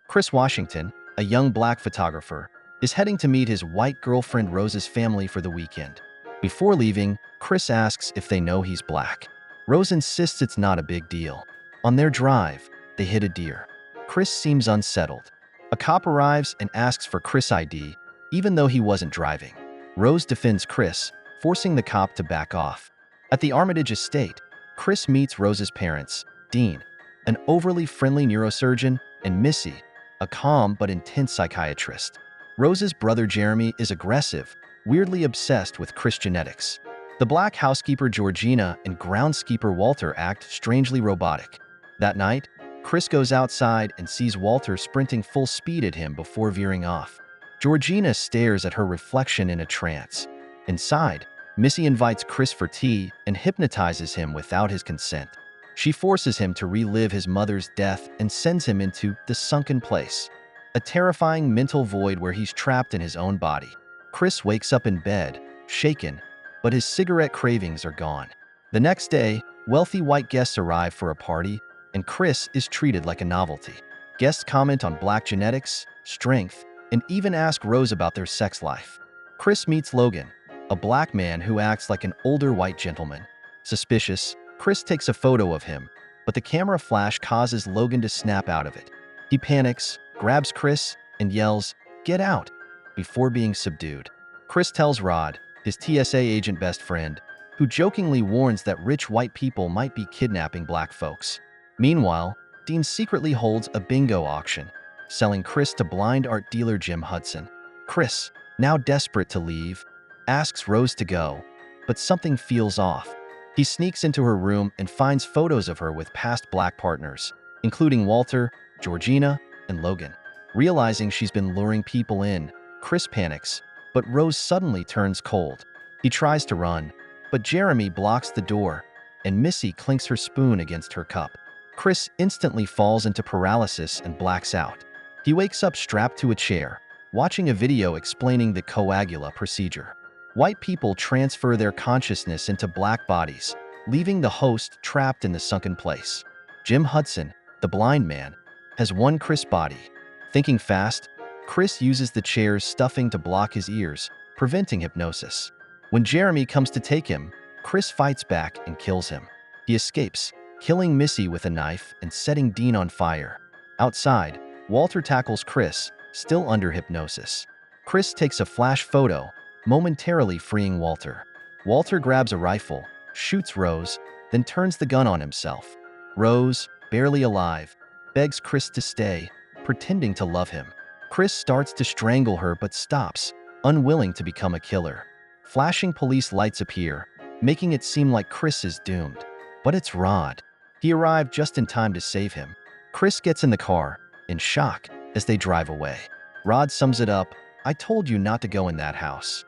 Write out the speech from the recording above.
Chris Washington, a young black photographer, is heading to meet his white girlfriend Rose's family for the weekend. Before leaving, Chris asks if they know he's black. Rose insists it's not a big deal. On their drive, they hit a deer. Chris seems unsettled. A cop arrives and asks for Chris' ID, even though he wasn't driving. Rose defends Chris, forcing the cop to back off. At the Armitage estate, Chris meets Rose's parents, Dean, an overly friendly neurosurgeon, and Missy, a calm but intense psychiatrist. Rose's brother Jeremy is aggressive, weirdly obsessed with Chris genetics. The black housekeeper Georgina and groundskeeper Walter act strangely robotic. That night, Chris goes outside and sees Walter sprinting full speed at him before veering off. Georgina stares at her reflection in a trance. Inside, Missy invites Chris for tea and hypnotizes him without his consent. She forces him to relive his mother's death and sends him into the sunken place, a terrifying mental void where he's trapped in his own body. Chris wakes up in bed, shaken, but his cigarette cravings are gone. The next day, wealthy white guests arrive for a party, and Chris is treated like a novelty. Guests comment on black genetics, strength, and even ask Rose about their sex life. Chris meets Logan, a black man who acts like an older white gentleman. Suspicious, Chris takes a photo of him, but the camera flash causes Logan to snap out of it. He panics, grabs Chris, and yells, "Get out!" before being subdued. Chris tells Rod, his TSA agent best friend, who jokingly warns that rich white people might be kidnapping black folks. Meanwhile, Dean secretly holds a bingo auction, selling Chris to blind art dealer Jim Hudson. Chris, now desperate to leave, asks Rose to go, but something feels off. He sneaks into her room and finds photos of her with past black partners, including Walter, Georgina, and Logan. Realizing she's been luring people in, Chris panics, but Rose suddenly turns cold. He tries to run, but Jeremy blocks the door, and Missy clinks her spoon against her cup. Chris instantly falls into paralysis and blacks out. He wakes up strapped to a chair, watching a video explaining the coagula procedure. White people transfer their consciousness into black bodies, leaving the host trapped in the sunken place. Jim Hudson, the blind man, has won Chris' body. Thinking fast, Chris uses the chair's stuffing to block his ears, preventing hypnosis. When Jeremy comes to take him, Chris fights back and kills him. He escapes, killing Missy with a knife and setting Dean on fire. Outside, Walter tackles Chris, still under hypnosis. Chris takes a flash photo, momentarily freeing Walter. Walter grabs a rifle, shoots Rose, then turns the gun on himself. Rose, barely alive, begs Chris to stay, pretending to love him. Chris starts to strangle her but stops, unwilling to become a killer. Flashing police lights appear, making it seem like Chris is doomed. But it's Rod. He arrived just in time to save him. Chris gets in the car, in shock, as they drive away. Rod sums it up, "I told you not to go in that house."